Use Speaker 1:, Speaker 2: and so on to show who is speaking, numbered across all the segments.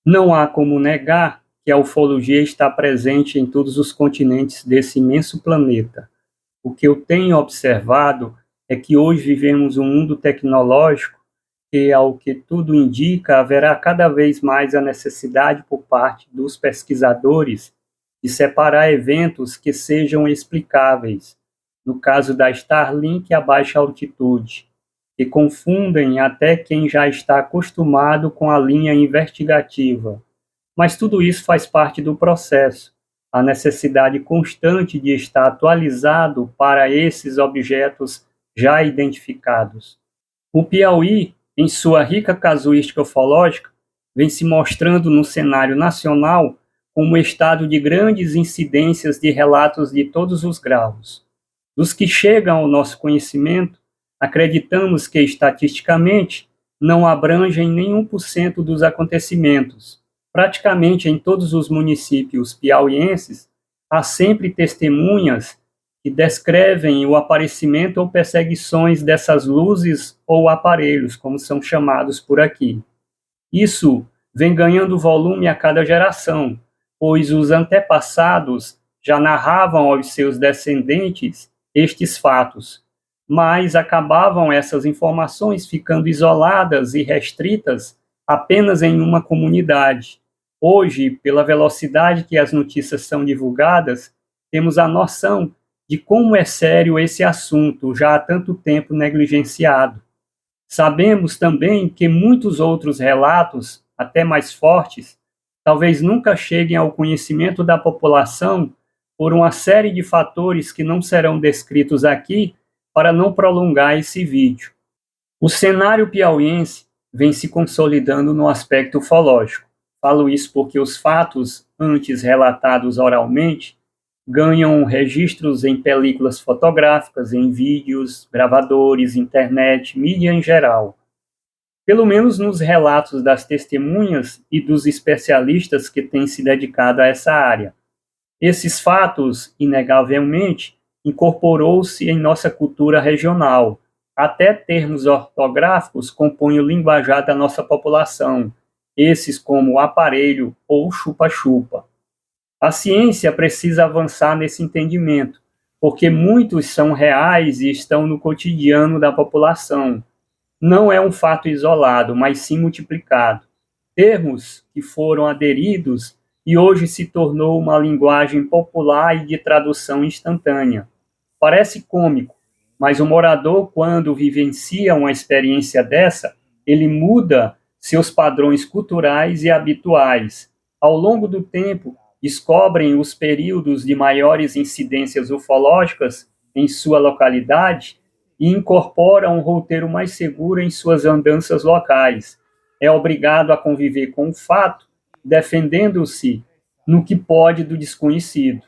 Speaker 1: Não há como negar que a ufologia está presente em todos os continentes desse imenso planeta. O que eu tenho observado é que hoje vivemos um mundo tecnológico que, ao que tudo indica, haverá cada vez mais a necessidade por parte dos pesquisadores de separar eventos que sejam explicáveis, no caso da Starlink a baixa altitude, que confundem até quem já está acostumado com a linha investigativa. Mas tudo isso faz parte do processo, a necessidade constante de estar atualizado para esses objetos já identificados. O Piauí, em sua rica casuística ufológica, vem se mostrando no cenário nacional como um estado de grandes incidências de relatos de todos os graus. Dos que chegam ao nosso conhecimento, acreditamos que, estatisticamente, não abrangem nem 1% dos acontecimentos. Praticamente em todos os municípios piauienses, há sempre testemunhas que descrevem o aparecimento ou perseguições dessas luzes ou aparelhos, como são chamados por aqui. Isso vem ganhando volume a cada geração, pois os antepassados já narravam aos seus descendentes estes fatos, mas acabavam essas informações ficando isoladas e restritas apenas em uma comunidade. Hoje, pela velocidade que as notícias são divulgadas, temos a noção de como é sério esse assunto, já há tanto tempo negligenciado. Sabemos também que muitos outros relatos, até mais fortes, talvez nunca cheguem ao conhecimento da população por uma série de fatores que não serão descritos aqui para não prolongar esse vídeo. O cenário piauiense vem se consolidando no aspecto ufológico. Falo isso porque os fatos antes relatados oralmente ganham registros em películas fotográficas, em vídeos, gravadores, internet, mídia em geral. Pelo menos nos relatos das testemunhas e dos especialistas que têm se dedicado a essa área. Esses fatos, inegavelmente, incorporou-se em nossa cultura regional. Até termos ortográficos compõem o linguajar da nossa população, esses como aparelho ou chupa-chupa. A ciência precisa avançar nesse entendimento, porque muitos são reais e estão no cotidiano da população. Não é um fato isolado, mas sim multiplicado. Termos que foram aderidos e hoje se tornou uma linguagem popular e de tradução instantânea. Parece cômico, mas o morador, quando vivencia uma experiência dessa, ele muda seus padrões culturais e habituais. Ao longo do tempo, descobrem os períodos de maiores incidências ufológicas em sua localidade e incorporam um roteiro mais seguro em suas andanças locais. É obrigado a conviver com o fato, defendendo-se no que pode do desconhecido.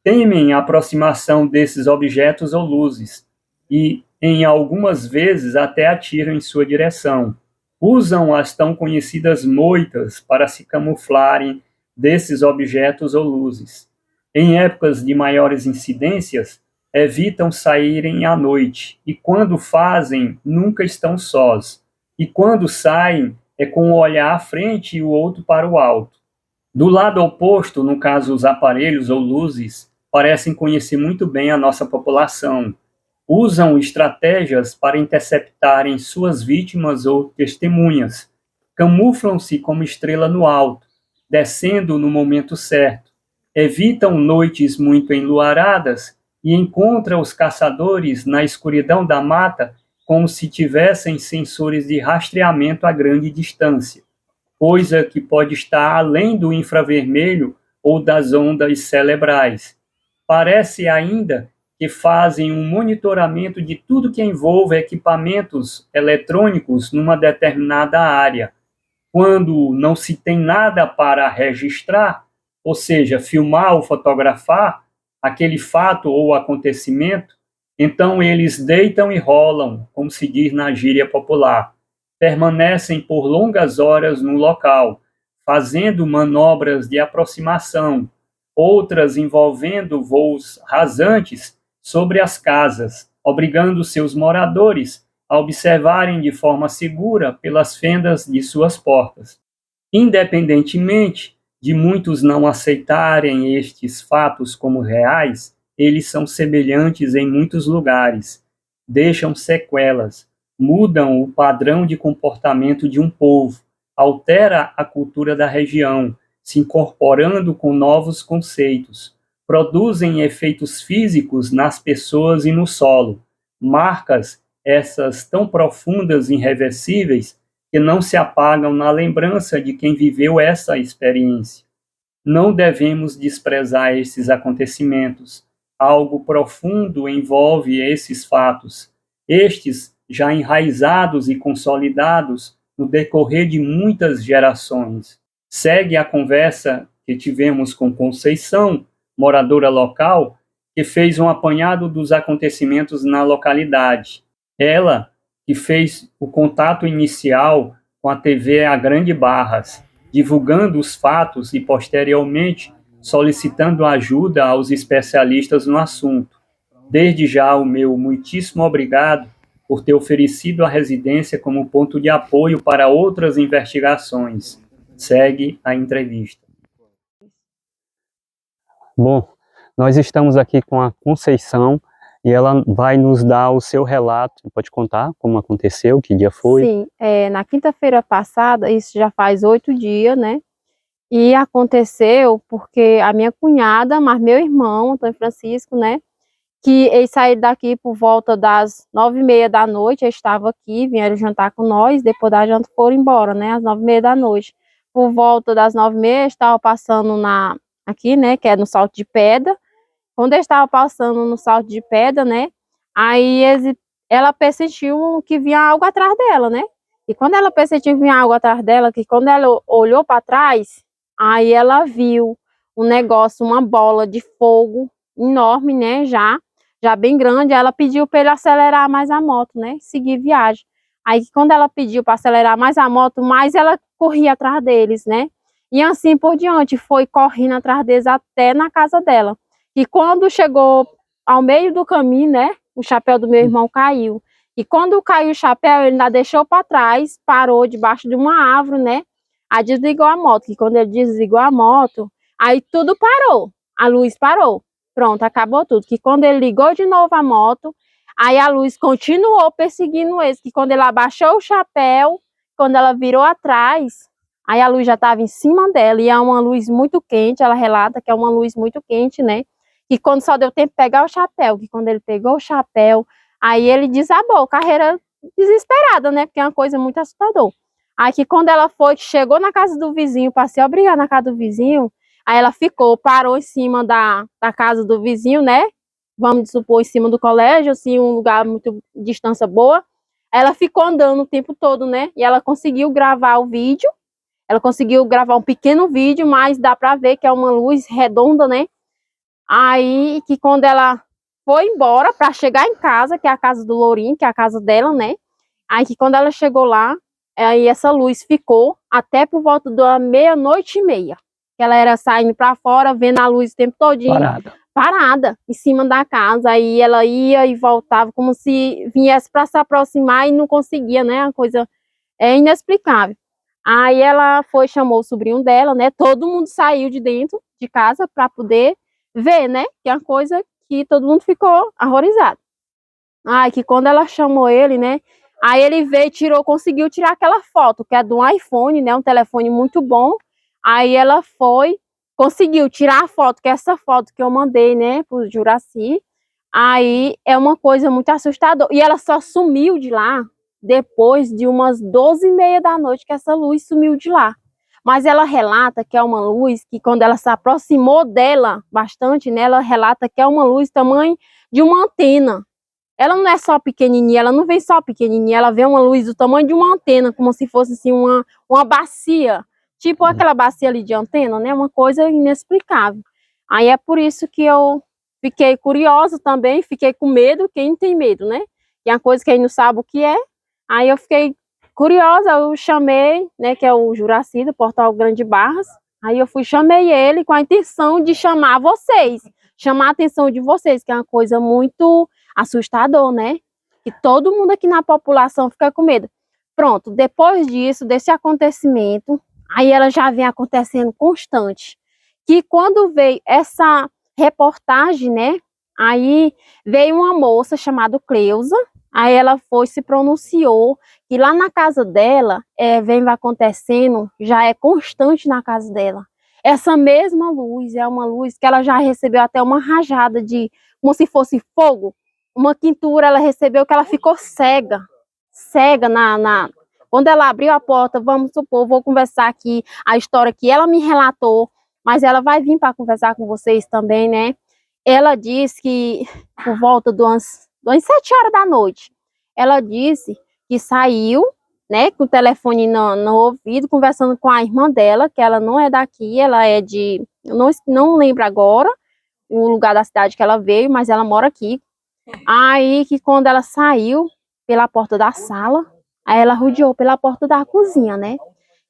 Speaker 1: Temem a aproximação desses objetos ou luzes e, em algumas vezes, até atiram em sua direção. Usam as tão conhecidas moitas para se camuflarem desses objetos ou luzes. Em épocas de maiores incidências, evitam saírem à noite e, quando fazem, nunca estão sós. E quando saem, é com o olhar à frente e o outro para o alto. Do lado oposto, no caso os aparelhos ou luzes, parecem conhecer muito bem a nossa população. Usam estratégias para interceptarem suas vítimas ou testemunhas. Camuflam-se como estrela no alto, descendo no momento certo. Evitam noites muito enluaradas e encontram os caçadores na escuridão da mata como se tivessem sensores de rastreamento a grande distância, coisa que pode estar além do infravermelho ou das ondas cerebrais. Parece ainda que fazem um monitoramento de tudo que envolve equipamentos eletrônicos numa determinada área. Quando não se tem nada para registrar, ou seja, filmar ou fotografar aquele fato ou acontecimento, então eles deitam e rolam, como se diz na gíria popular. Permanecem por longas horas no local, fazendo manobras de aproximação, outras envolvendo voos rasantes sobre as casas, obrigando seus moradores a observarem de forma segura pelas fendas de suas portas. Independentemente de muitos não aceitarem estes fatos como reais, eles são semelhantes em muitos lugares, deixam sequelas, mudam o padrão de comportamento de um povo, altera a cultura da região, se incorporando com novos conceitos, produzem efeitos físicos nas pessoas e no solo, marcas essas tão profundas e irreversíveis que não se apagam na lembrança de quem viveu essa experiência. Não devemos desprezar esses acontecimentos. Algo profundo envolve esses fatos, estes já enraizados e consolidados no decorrer de muitas gerações. Segue a conversa que tivemos com Conceição, moradora local, que fez um apanhado dos acontecimentos na localidade. Ela que fez o contato inicial com a TV A Grande Barras, divulgando os fatos e, posteriormente, solicitando ajuda aos especialistas no assunto. Desde já, o meu muitíssimo obrigado por ter oferecido a residência como ponto de apoio para outras investigações. Segue a entrevista. Bom, nós estamos aqui com a Conceição e ela vai nos dar o seu relato. Pode contar como aconteceu, que dia foi?
Speaker 2: Sim, na quinta-feira passada, isso já faz 8 dias, né? E aconteceu porque a minha cunhada, mas meu irmão, Antônio Francisco, né? Que eles saíram daqui por volta das 9h30 da noite, eles estavam aqui, vieram jantar com nós, depois da janta foram embora, né? Às 9h30 da noite. Por volta das 9h30, eles estavam passando aqui, né? Que é no Salto de Pedra. Quando eles estavam passando no Salto de Pedra, né? Aí ela pressentiu que vinha algo atrás dela, né? E quando ela pressentiu que vinha algo atrás dela, que quando ela olhou para trás, aí ela viu um negócio, uma bola de fogo enorme, né? Já bem grande. Ela pediu para ele acelerar mais a moto, né? Seguir viagem. Aí quando ela pediu para acelerar mais a moto, mais ela corria atrás deles, né? E assim por diante, foi correndo atrás deles até na casa dela. E quando chegou ao meio do caminho, né? O chapéu do meu irmão caiu. E quando caiu o chapéu, ele ainda deixou para trás, parou debaixo de uma árvore, né? Aí desligou a moto. E quando ele desligou a moto, aí tudo parou. A luz parou. Pronto, acabou tudo. Que quando ele ligou de novo a moto, aí a luz continuou perseguindo eles. Que quando ele abaixou o chapéu, quando ela virou atrás, aí a luz já estava em cima dela. E é uma luz muito quente, ela relata que é uma luz muito quente, né? Que quando só deu tempo de pegar o chapéu, que quando ele pegou o chapéu, aí ele desabou, carreira desesperada, né? Porque é uma coisa muito assustadora. Aí que quando ela foi, chegou na casa do vizinho, para se obrigar na casa do vizinho, aí ela parou em cima da casa do vizinho, né? Vamos supor, em cima do colégio, assim, um lugar muito distância boa. Ela ficou andando o tempo todo, né? E ela conseguiu gravar o vídeo. Ela conseguiu gravar um pequeno vídeo, mas dá para ver que é uma luz redonda, né? Aí que quando ela foi embora para chegar em casa, que é a casa do Lourinho, que é a casa dela, né? Aí que quando ela chegou lá, aí essa luz ficou até por volta da 00h30. Que ela era saindo para fora, vendo a luz o tempo todinho. Parada em cima da casa. Aí ela ia e voltava como se viesse para se aproximar e não conseguia, né? A coisa é inexplicável. Aí ela foi, chamou o sobrinho dela, né? Todo mundo saiu de dentro de casa para poder ver, né? Que é uma coisa que todo mundo ficou horrorizado. Ai, que quando ela chamou ele, né? Aí ele veio e conseguiu tirar aquela foto, que é de um iPhone, né? Um telefone muito bom. Aí ela foi, conseguiu tirar a foto, que é essa foto que eu mandei, né? Pro Juraci. Aí é uma coisa muito assustadora. E ela só sumiu de lá depois de umas 12h30 da noite, que essa luz sumiu de lá. Mas ela relata que é uma luz que quando ela se aproximou dela bastante, né, ela relata que é uma luz tamanho de uma antena. Ela não é só pequenininha, ela não vem só pequenininha, ela vê uma luz do tamanho de uma antena, como se fosse assim uma bacia, tipo aquela bacia ali de antena, né, uma coisa inexplicável. Aí é por isso que eu fiquei curiosa também, fiquei com medo, quem tem medo, né? E é uma coisa que aí não sabe o que é. Aí eu fiquei curiosa, eu chamei, né, que é o Juraci, do Portal Grande Barras. Aí eu chamei ele com a intenção de chamar vocês, chamar a atenção de vocês, que é uma coisa muito assustador, né? Que todo mundo aqui na população fica com medo. Pronto, depois disso, desse acontecimento, Aí ela já vem acontecendo constante. Que quando veio essa reportagem, né? Aí veio uma moça chamada Cleusa, aí ela foi, se pronunciou, que lá na casa dela, vem acontecendo, já é constante na casa dela. Essa mesma luz é uma luz que ela já recebeu até uma rajada de, como se fosse fogo, uma quintura ela recebeu que ela ficou cega, quando ela abriu a porta, vamos supor, vou conversar aqui a história que ela me relatou, mas ela vai vir para conversar com vocês também, né? Ela disse que por volta de umas 7 horas da noite, ela disse que saiu, né, com o telefone no ouvido, conversando com a irmã dela, que ela não é daqui, ela é de, eu não lembro agora o lugar da cidade que ela veio, mas ela mora aqui. Aí que quando ela saiu pela porta da sala, aí ela rodeou pela porta da cozinha, né?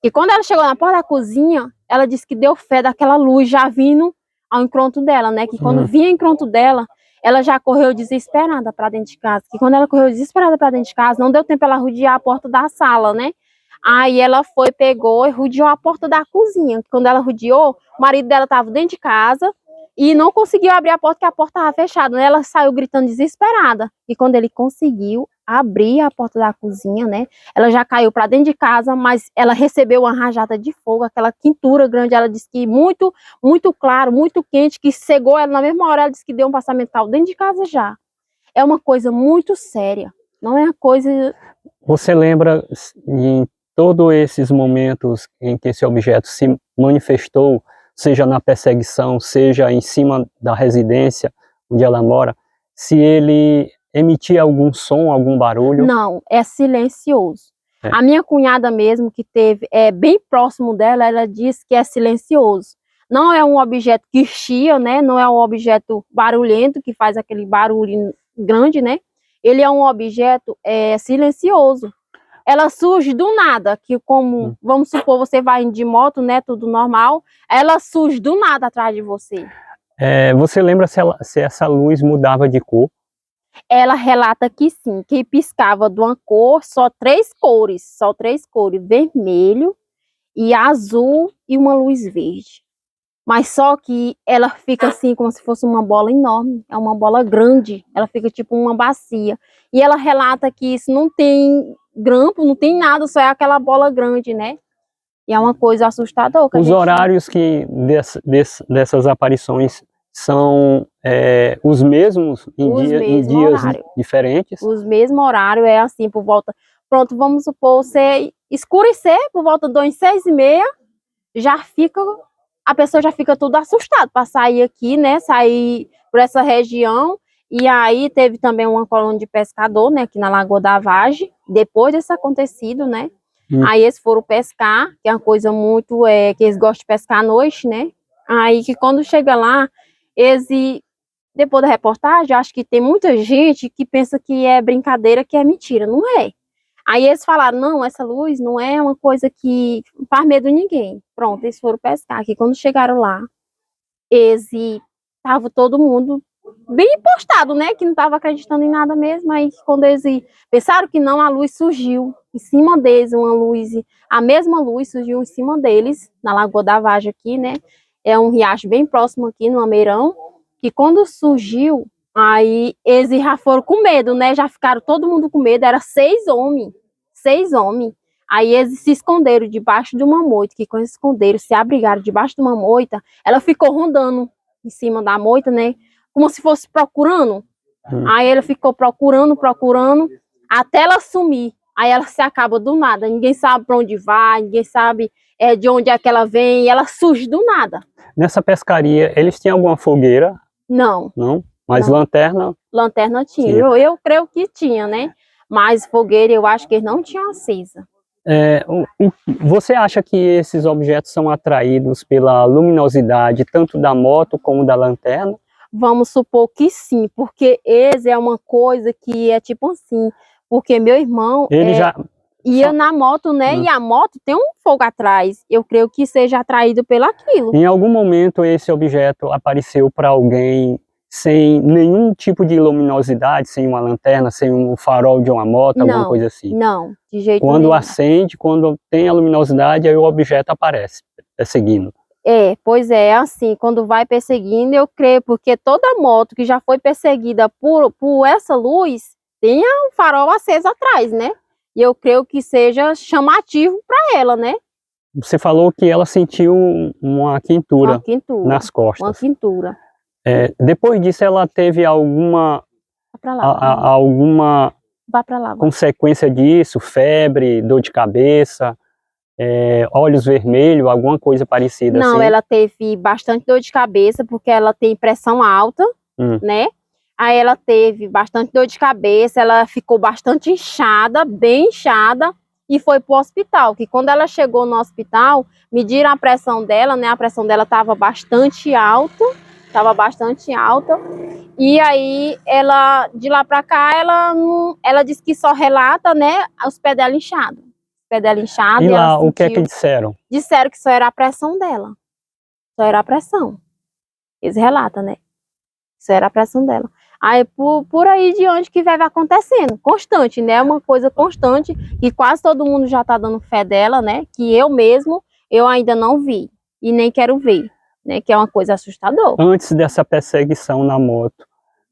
Speaker 2: E quando ela chegou na porta da cozinha, ela disse que deu fé daquela luz já vindo ao encontro dela, né? Que quando vinha ao encontro dela, ela já correu desesperada para dentro de casa. Que quando ela correu desesperada para dentro de casa, não deu tempo ela rodear a porta da sala, né? Aí ela foi, pegou e rodeou a porta da cozinha. Quando ela rodeou, o marido dela estava dentro de casa e não conseguiu abrir a porta, porque a porta estava fechada, né? Ela saiu gritando desesperada. E quando ele conseguiu abrir a porta da cozinha, né? Ela já caiu para dentro de casa, mas ela recebeu uma rajada de fogo, aquela quintura grande. Ela disse que muito, muito claro, muito quente, que cegou ela na mesma hora. Ela disse que deu um passamento dentro de casa já. É uma coisa muito séria. Não é uma coisa...
Speaker 3: Você lembra em todos esses momentos em que esse objeto se manifestou, seja na perseguição, seja em cima da residência onde ela mora, se ele emitia algum som, algum barulho?
Speaker 2: Não, é silencioso.
Speaker 3: É.
Speaker 2: A minha cunhada mesmo, que teve, bem próximo dela, ela disse que é silencioso. Não é um objeto que chia, né? Não é um objeto barulhento, que faz aquele barulho grande, né? Ele é um objeto silencioso. Ela surge do nada, que como, vamos supor, você vai de moto, né, tudo normal, ela surge do nada atrás de você.
Speaker 3: Você lembra se essa luz mudava de cor?
Speaker 2: Ela relata que sim, que piscava de uma cor, só três cores, vermelho e azul e uma luz verde. Mas só que ela fica assim como se fosse uma bola enorme, é uma bola grande, ela fica tipo uma bacia. E ela relata que isso não tem grampo, não tem nada, só é aquela bola grande, né? E é uma coisa assustadora.
Speaker 3: Os horários dessas aparições são os mesmos em dias diferentes?
Speaker 2: Os mesmos horários, é assim, por volta... Pronto, vamos supor, você escurecer por volta de 6h30, já fica... A pessoa já fica tudo assustada para sair aqui, né? Sair por essa região. E aí teve também uma colônia de pescador, né? Aqui na Lagoa da Vagem, depois desse acontecido, né? Aí eles foram pescar, que é uma coisa muito... que eles gostam de pescar à noite, né? Aí que quando chega lá, eles... Depois da reportagem, acho que tem muita gente que pensa que é brincadeira, que é mentira. Não é. Aí eles falaram, não, essa luz não é uma coisa que faz medo de ninguém. Pronto, eles foram pescar. Que quando chegaram lá, estava todo mundo bem postado, né? Que não estava acreditando em nada mesmo. Aí quando eles pensaram que não, a luz surgiu em cima deles, a mesma luz surgiu em cima deles, na Lagoa da Vagem aqui, né? É um riacho bem próximo aqui, no Ameirão. Que quando surgiu, aí eles já foram com medo, né? Já ficaram todo mundo com medo. Era 6 homens. Aí eles se esconderam debaixo de uma moita. Que quando eles esconderam, se abrigaram debaixo de uma moita, ela ficou rondando em cima da moita, né? Como se fosse procurando. Aí ela ficou procurando, até ela sumir. Aí ela se acaba do nada. Ninguém sabe para onde vai, ninguém sabe de onde é que ela vem. E ela surge do nada.
Speaker 3: Nessa pescaria, eles tinham alguma fogueira?
Speaker 2: Não.
Speaker 3: Não? Mas
Speaker 2: não.
Speaker 3: Lanterna?
Speaker 2: Lanterna tinha. Eu creio que tinha, né? Mas fogueira eu acho que eles não tinham acesa.
Speaker 3: Você acha que esses objetos são atraídos pela luminosidade tanto da moto como da lanterna?
Speaker 2: Vamos supor que sim, porque esse é uma coisa que é tipo assim, porque meu irmão ia na moto, né? E a moto tem um fogo atrás. Eu creio que seja atraído pelo aquilo.
Speaker 3: Em algum momento esse objeto apareceu para alguém sem nenhum tipo de luminosidade, sem uma lanterna, sem um farol de uma moto, alguma coisa assim?
Speaker 2: Não, de jeito
Speaker 3: Quando
Speaker 2: nenhum.
Speaker 3: acende, quando tem a luminosidade, aí o objeto aparece, perseguindo.
Speaker 2: Pois é, assim, quando vai perseguindo, eu creio, porque toda moto que já foi perseguida por essa luz, tem um farol aceso atrás, né? E eu creio que seja chamativo para ela, né?
Speaker 3: Você falou que ela sentiu uma quentura nas costas.
Speaker 2: Uma quentura.
Speaker 3: Depois disso, ela teve alguma,
Speaker 2: Vai pra lá,
Speaker 3: alguma
Speaker 2: vai pra lá, vai.
Speaker 3: consequência disso? Febre, dor de cabeça, olhos vermelhos, alguma coisa parecida assim?
Speaker 2: Não, ela teve bastante dor de cabeça, porque ela tem pressão alta, né? Aí ela teve bastante dor de cabeça, ela ficou bastante inchada, bem inchada, e foi pro hospital, que quando ela chegou no hospital, mediram a pressão dela, né? A pressão dela estava bastante alta, e aí ela, de lá pra cá, ela disse que só relata, né, os pés dela inchados.
Speaker 3: E lá, o que é que disseram?
Speaker 2: Disseram que só era a pressão dela. Só era a pressão. Eles relatam, né? Só era a pressão dela. Aí, por aí de onde que vai acontecendo. Constante, né? Uma coisa constante. E quase todo mundo já tá dando fé dela, né? Que eu ainda não vi. E nem quero ver, né? Que é uma coisa assustadora.
Speaker 3: Antes dessa perseguição na moto,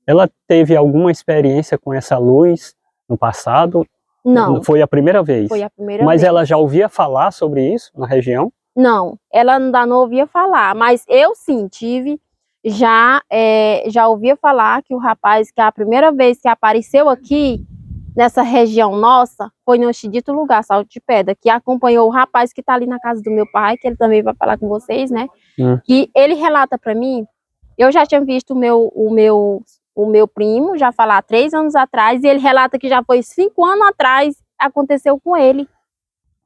Speaker 3: ela teve alguma experiência com essa luz no passado?
Speaker 2: Não.
Speaker 3: Foi a primeira vez?
Speaker 2: Foi a primeira vez.
Speaker 3: Mas ela já ouvia falar sobre isso na região?
Speaker 2: Não, ela ainda não ouvia falar, mas eu sim tive, já ouvia falar que o rapaz, que a primeira vez que apareceu aqui, nessa região nossa, foi neste dito lugar, Salto de Pedra, que acompanhou o rapaz que está ali na casa do meu pai, que ele também vai falar com vocês, né? Que ele relata para mim, eu já tinha visto o meu primo já falar 3 anos atrás, e ele relata que já foi 5 anos atrás, aconteceu com ele.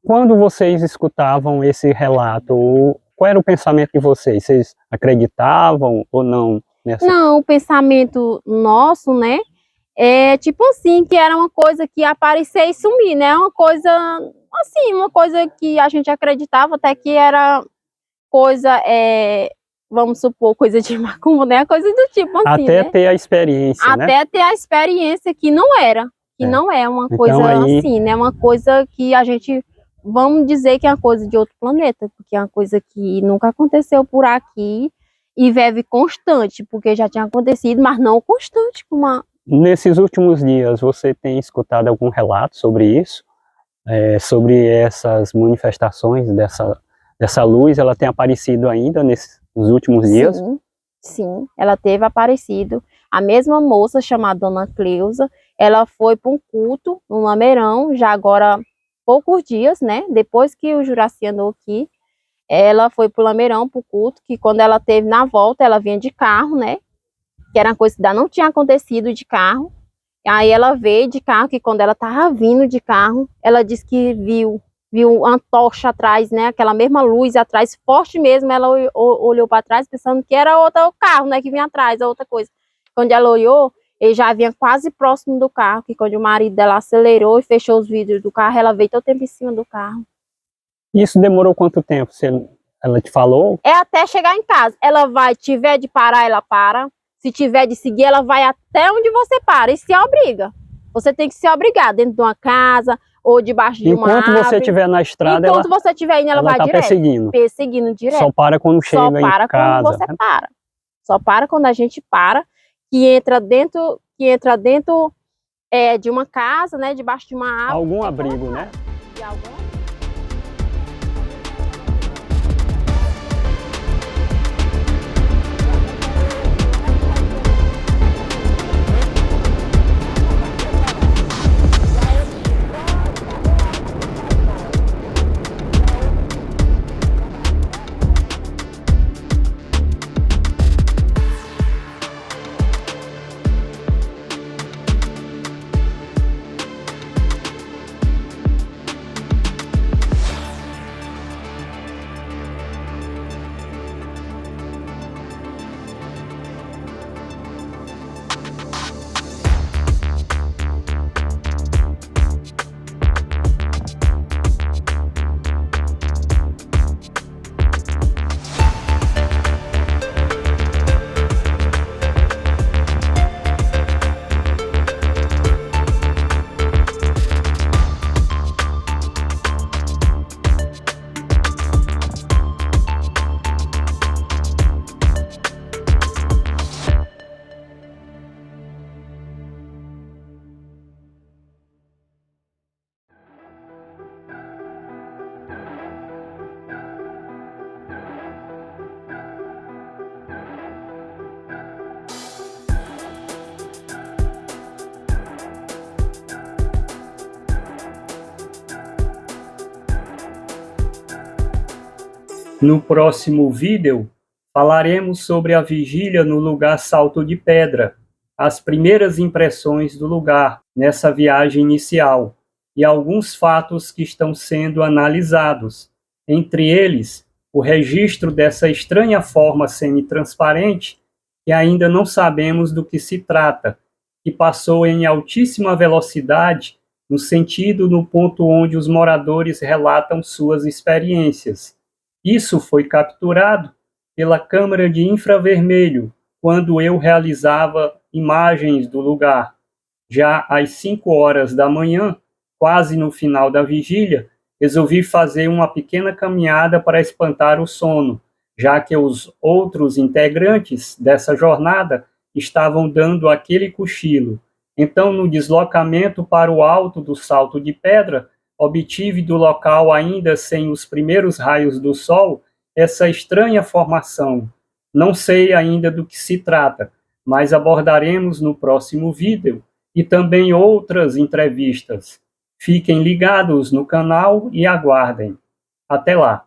Speaker 3: Quando vocês escutavam esse relato, qual era o pensamento de vocês? Vocês acreditavam ou não?
Speaker 2: Não, o pensamento nosso, né, é tipo assim, que era uma coisa que ia aparecer e sumir, né, uma coisa, assim, uma coisa que a gente acreditava até que era coisa, vamos supor, coisa de macumba, né, coisa do tipo assim,
Speaker 3: até
Speaker 2: né?
Speaker 3: ter a experiência, né?
Speaker 2: Até ter a experiência que não era, não é uma coisa então, assim, né, uma coisa que a gente... Vamos dizer que é uma coisa de outro planeta, porque é uma coisa que nunca aconteceu por aqui e vive constante, porque já tinha acontecido, mas não constante.
Speaker 3: Nesses últimos dias, você tem escutado algum relato sobre isso? Sobre essas manifestações dessa luz? Ela tem aparecido ainda nos últimos dias?
Speaker 2: Sim, ela teve aparecido. A mesma moça chamada Dona Cleusa, ela foi para um culto no Lameirão, já agora... poucos dias, né, depois que o Juraci andou aqui, ela foi pro Lameirão, pro culto, que quando ela teve na volta, ela vinha de carro, né, que era uma coisa que ainda não tinha acontecido de carro, aí ela veio de carro, que quando ela tava vindo de carro, ela disse que viu uma tocha atrás, né, aquela mesma luz atrás, forte mesmo, ela olhou para trás, pensando que era outro carro, né, que vinha atrás, outra coisa. Quando ela olhou, ele já vinha quase próximo do carro, que quando o marido dela acelerou e fechou os vidros do carro, ela veio todo tempo em cima do carro.
Speaker 3: Isso demorou quanto tempo? Ela te falou?
Speaker 2: É até chegar em casa. Ela vai, tiver de parar, ela para. Se tiver de seguir, ela vai até onde você para e se obriga. Você tem que se obrigar dentro de uma casa ou debaixo de uma árvore.
Speaker 3: Enquanto você estiver na estrada,
Speaker 2: enquanto você estiver indo, ela vai
Speaker 3: tá
Speaker 2: direto. Perseguindo direto.
Speaker 3: Só para quando chega em casa.
Speaker 2: Só para quando você para. Só para quando a gente para. Que entra dentro de uma casa, né, debaixo de uma árvore.
Speaker 3: Algum abrigo, né?
Speaker 2: De algum
Speaker 1: No próximo vídeo, falaremos sobre a vigília no lugar Salto de Pedra, as primeiras impressões do lugar nessa viagem inicial e alguns fatos que estão sendo analisados, entre eles o registro dessa estranha forma semi-transparente que ainda não sabemos do que se trata, que passou em altíssima velocidade no sentido no ponto onde os moradores relatam suas experiências. Isso foi capturado pela câmera de infravermelho quando eu realizava imagens do lugar. Já às 5 horas da manhã, quase no final da vigília, resolvi fazer uma pequena caminhada para espantar o sono, já que os outros integrantes dessa jornada estavam dando aquele cochilo. Então, no deslocamento para o alto do Salto de Pedra, obtive do local, ainda sem os primeiros raios do sol, essa estranha formação. Não sei ainda do que se trata, mas abordaremos no próximo vídeo e também outras entrevistas. Fiquem ligados no canal e aguardem. Até lá!